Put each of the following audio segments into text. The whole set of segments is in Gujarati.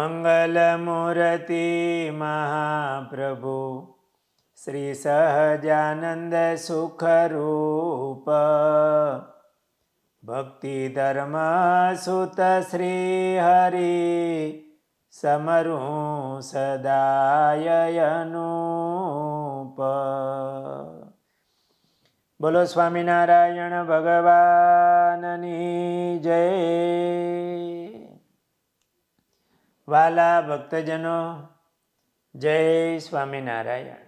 મંગલમૂર્તિ મહાપ્રભુ શ્રી સહજાનંદ સુખરૂપ ભક્તિ ધર્મ સુત શ્રી હરિ સમરું સદાય અનુપ. બોલો સ્વામિનારાયણ ભગવાનની જય. વાલા ભક્તજનો, જય સ્વામિનારાયણ.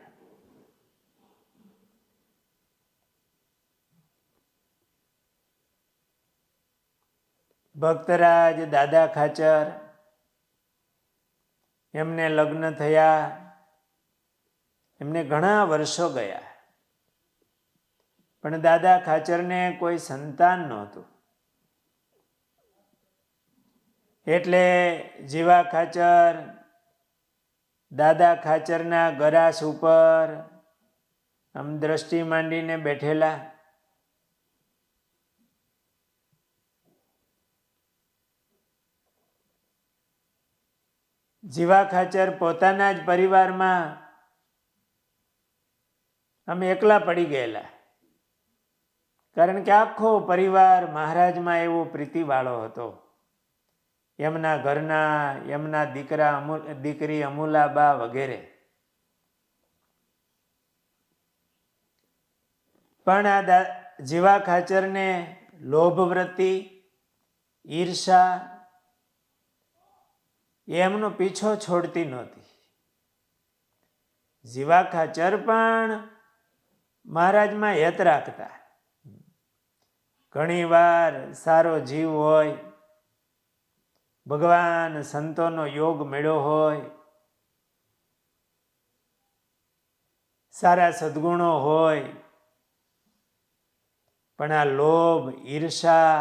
ભક્તરાજ દાદા ખાચર, એમને લગ્ન થયા, એમને ઘણા વર્ષો ગયા, પણ દાદા ખાચરને કોઈ સંતાન નહોતું. એટલે જીવા ખાચર દાદા ખાચરના ગરાસ ઉપર આમ દ્રષ્ટિ માંડીને બેઠેલા. જીવા ખાચર પોતાના જ પરિવારમાં આમ એકલા પડી ગયેલા, કારણ કે આખો પરિવાર મહારાજમાં એવો પ્રીતિવાળો હતો. એમના ઘરના, એમના દીકરી અમૂલાબા વગેરે. પણ આ જીવા ખાચરને લોભવૃત્તિ, ઈર્ષા એમનો પીછો છોડતી નહોતી. જીવા ખાચર પણ મહારાજમાં હેત રાખતા. ઘણી વાર સારો જીવ હોય, ભગવાન સંતોનો યોગ મળ્યો હોય, સારા સદ્ગુણો હોય, પણ આ લોભ, ઈર્ષા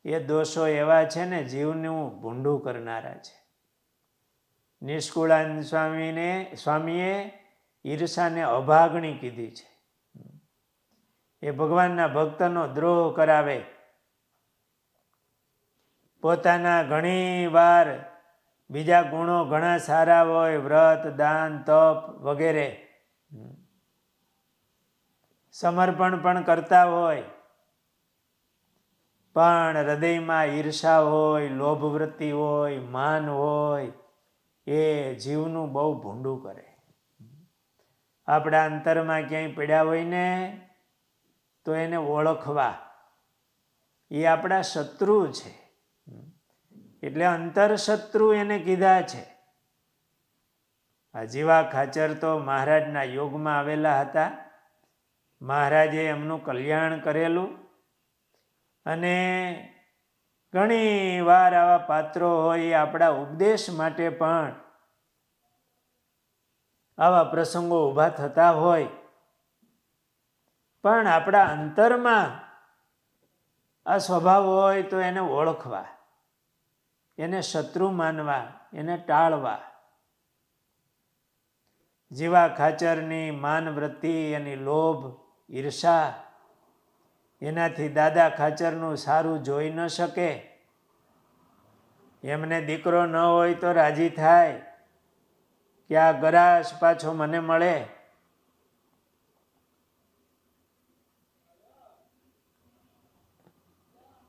એ દોષો એવા છે ને જીવનું ભૂંડું કરનારા છે. નિષ્કુળાનંદ સ્વામીએ ઈર્ષાને અભાગણી કીધી છે. એ ભગવાનના ભક્તનો દ્રોહ કરાવે. પોતાના ઘણી વાર બીજા ગુણો ઘણા સારા હોય, વ્રત, દાન, તપ વગેરે, સમર્પણ પણ કરતા હોય, પણ હૃદયમાં ઈર્ષા હોય, લોભવૃત્તિ હોય, માન હોય, એ જીવનું બહુ ભૂંડું કરે. આપણા અંતરમાં ક્યાંય પડ્યા હોય ને તો એને ઓળખવા. એ આપણા શત્રુ છે, એટલે અંતર શત્રુ એને કીધા છે. આ જીવા ખાચર તો મહારાજના યોગમાં આવેલા હતા. મહારાજે એમનું કલ્યાણ કરેલું, અને ઘણી વાર આવા પાત્રો હોય એ આપણા ઉપદેશ માટે પણ આવા પ્રસંગો ઊભા થતા હોય. પણ આપણા અંતરમાં આ સ્વભાવ હોય તો એને ઓળખવા, એને શત્રુ માનવા, એને ટાળવા. જીવા ખાચરની માનવૃત્તિ, એની લોભ, ઈર્ષા, એનાથી દાદા ખાચરનું સારું જોઈ ન શકે. એમને દીકરો ન હોય તો રાજી થાય કે આ ગરાસ પાછો મને મળે.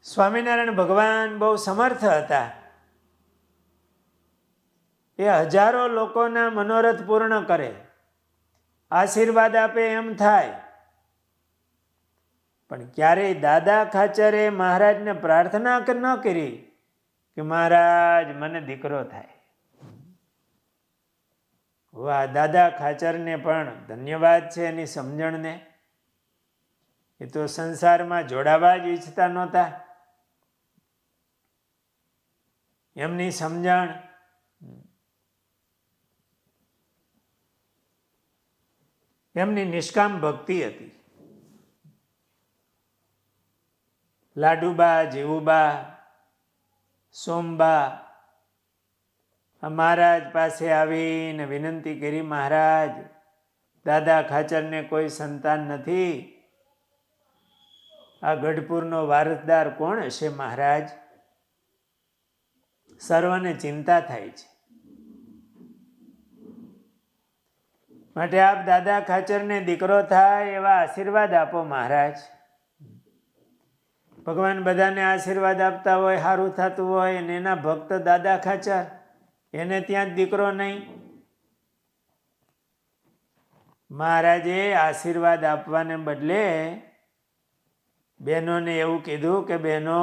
સ્વામિનારાયણ ભગવાન બહુ સમર્થ હતા. એ હજારો લોકોના મનોરથ પૂર્ણ કરે, આશીર્વાદ આપે એમ થાય. પણ ક્યારેય દાદા ખાચરે મહારાજને પ્રાર્થના ન કરી કે મહારાજ મને દીકરો થાય. વાહ, દાદા ખાચરને પણ ધન્યવાદ છે એની સમજણને. એ તો સંસારમાં જોડાવા જ ઈચ્છતા નહોતા. એમની સમજણ, એમની નિષ્કામ ભક્તિ હતી. લાડુબા, જીવુબા, સોમબા મહારાજ પાસે આવીને વિનંતી કરી, મહારાજ દાદા ખાચરને કોઈ સંતાન નથી, આ ગઢપુરનો વારસદાર કોણ હશે મહારાજ? સર્વને ચિંતા થાય છે. માટે આપ દાદા ખાચરને દીકરો થાય એવા આશીર્વાદ આપો મહારાજ. ભગવાન બધાને આશીર્વાદ આપતા હોય, સારું થતું હોય, અને એના ભક્ત દાદા ખાચર, એને ત્યાં જ દીકરો નહીં. મહારાજે આશીર્વાદ આપવાને બદલે બહેનોને એવું કીધું કે બહેનો,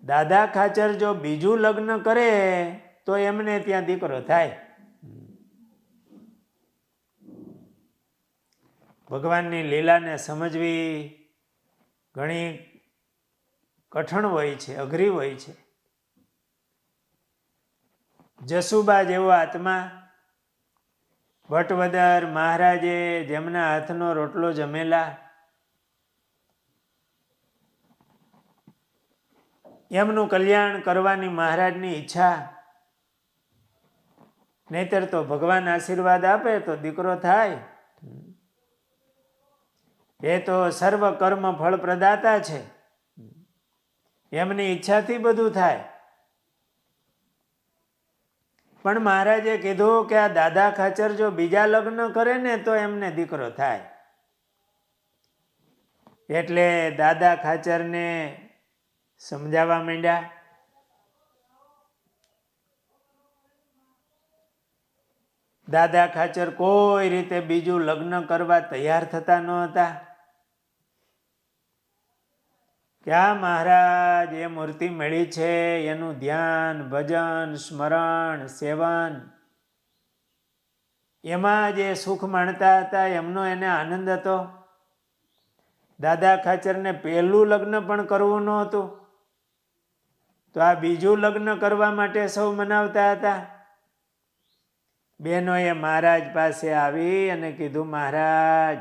દાદા ખાચર જો બીજું લગ્ન કરે તો એમને ત્યાં દીકરો થાય. ભગવાનની લીલાને સમજવી ઘણી કઠણ હોય છે, અઘરી હોય છે. જસુબા જેવો આત્મા વટવદર મહારાજે જેમના હાથનો રોટલો જમેલા, એમનું કલ્યાણ કરવાની મહારાજની ઈચ્છા. નહીતર તો ભગવાન આશીર્વાદ આપે તો દીકરો થાય. એ તો સર્વ કર્મ ફળ પ્રદાતા છે, એમની ઈચ્છાથી બધું થાય. પણ મહારાજે કીધું કે આ દાદા ખાચર જો બીજા લગ્ન કરે ને તો એમને દીકરો થાય. એટલે દાદા ખાચરને સમજાવવા માંડ્યા. દાદા ખાચર કોઈ રીતે બીજું લગ્ન કરવા તૈયાર થતા ન હતા. કે આ મહારાજ એ મૂર્તિ મળી છે, એનું ધ્યાન, ભજન, સ્મરણ, સેવન, એમાં જે સુખ માણતા હતા, એમનો એને આનંદ હતો. દાદા ખાચરને પહેલું લગ્ન પણ કરવું નહોતું, તો આ બીજું લગ્ન કરવા માટે સૌ મનાવતા હતા. બહેનોએ મહારાજ પાસે આવી અને કીધું, મહારાજ,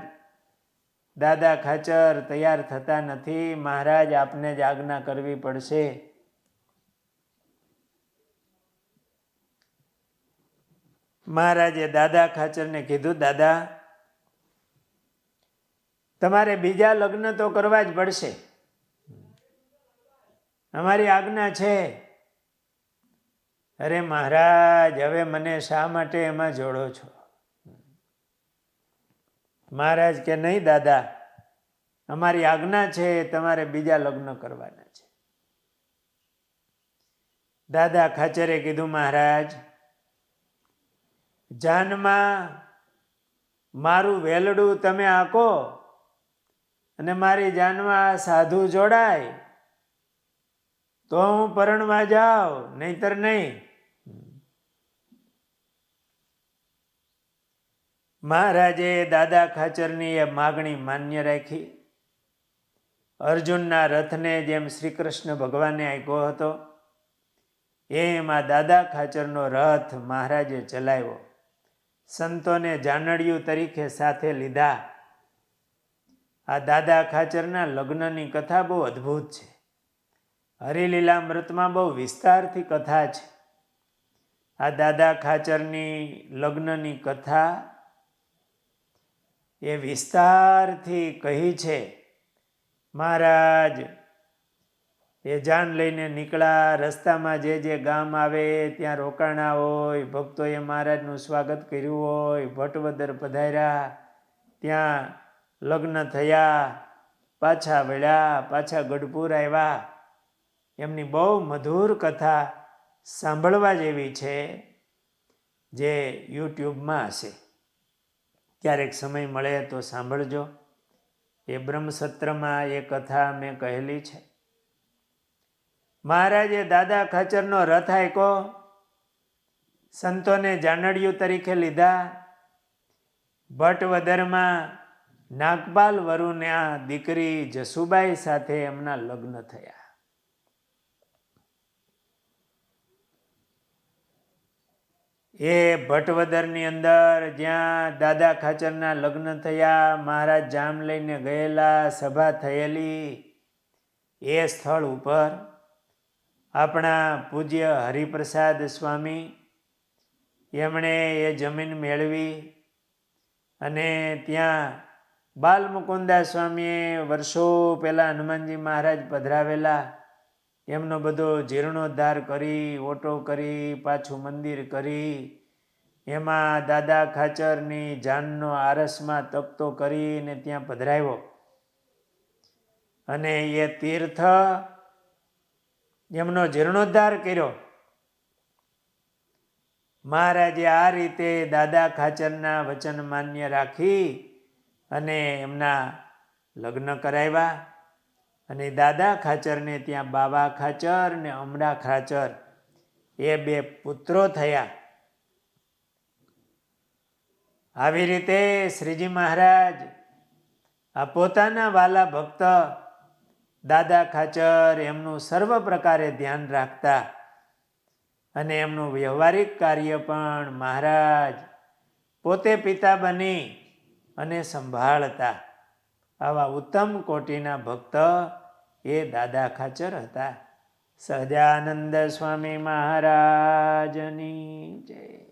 દાદા ખાચર તૈયાર થતા નથી, મહારાજ આપને જ આજ્ઞા કરવી પડશે. મહારાજે દાદા ખાચરને કીધું, દાદા, તમારે બીજા લગ્ન તો કરવા જ પડશે, અમારી આજ્ઞા છે. અરે મહારાજ, હવે મને શા માટે એમાં જોડો છો? મહારાજ કે નહીં દાદા, અમારી આજ્ઞા છે, તમારે બીજા લગ્ન કરવાના છે. દાદા ખાચરે કીધું, મહારાજ, જાનમાં મારું વેલડું તમે આંકો અને મારી જાનમાં સાધુ જોડાય તો હું પરણવા જાઉં, નહીતર નહીં. મહારાજે દાદા ખાચરની એ માગણી માન્ય રાખી. અર્જુનના રથને જેમ શ્રી કૃષ્ણ ભગવાને આપ્યો હતો, એમાં દાદા ખાચરનો રથ મહારાજે ચલાવ્યો. સંતોને જાનડિયું તરીકે સાથે લીધા. આ દાદા ખાચરના લગ્નની કથા બહુ અદ્ભુત છે. હરિલીલામૃતમાં બહુ વિસ્તારથી કથા છે. આ દાદા ખાચરની લગ્નની કથા એ વિસ્તારથી કહી છે. મહારાજ એ જાન લઈને નીકળ્યા, રસ્તામાં જે જે ગામ આવે ત્યાં રોકાણા હોય, ભક્તોએ મહારાજનું સ્વાગત કર્યું હોય, ભટવદર પધાર્યા, ત્યાં લગ્ન થયા, પાછા વળ્યા, પાછા ગઢપુર આવ્યા. એમની બહુ મધુર કથા સાંભળવા જેવી છે, જે યુટ્યુબમાં હશે. ક્યારેક સમય મળે તો સાંભળજો. એ બ્રહ્મસત્રમાં એ કથા મેં કહેલી છે. મહારાજે દાદા ખાચરનો રથ આંક્યો, સંતોને જાનડિયું તરીકે લીધા. ભટવદરમાં નાગપાલ વરુના દીકરી જસુબાઈ સાથે એમના લગ્ન થયા. એ ભટવદરની અંદર જ્યાં દાદા ખાચરના લગ્ન થયા, મહારાજ જામ લઈને ગયેલા, સભા થયેલી, એ સ્થળ ઉપર આપણા પૂજ્ય હરિપ્રસાદ સ્વામી એમણે એ જમીન મેળવી અને ત્યાં બાલમુકુંદા સ્વામીએ વર્ષો પહેલાં હનુમાનજી મહારાજ પધરાવેલા, એમનો બધો જીર્ણોદ્ધાર કરી, ઓટો કરી, પાછું મંદિર કરી, એમાં દાદા ખાચરની જાનનો આરસમાં તપતો કરીને ત્યાં પધરાવ્યો અને એ તીર્થ એમનો જીર્ણોદ્ધાર કર્યો. મહારાજે આ રીતે દાદા ખાચરના વચન માન્ય રાખી અને એમના લગ્ન કરાવ્યા અને દાદા ખાચરને ત્યાં બાવા ખાચર ને અમરા ખાચર એ 2 પુત્રો થયા. આવી રીતે શ્રીજી મહારાજ આ પોતાના વાલા ભક્ત દાદા ખાચર એમનું સર્વ પ્રકારે ધ્યાન રાખતા અને એમનું વ્યવહારિક કાર્ય પણ મહારાજ પોતે પિતા બની અને સંભાળતા. આવા ઉત્તમ કોટીના ભક્ત એ દાદા ખાચર હતા. સહજાનંદ સ્વામી મહારાજની જય.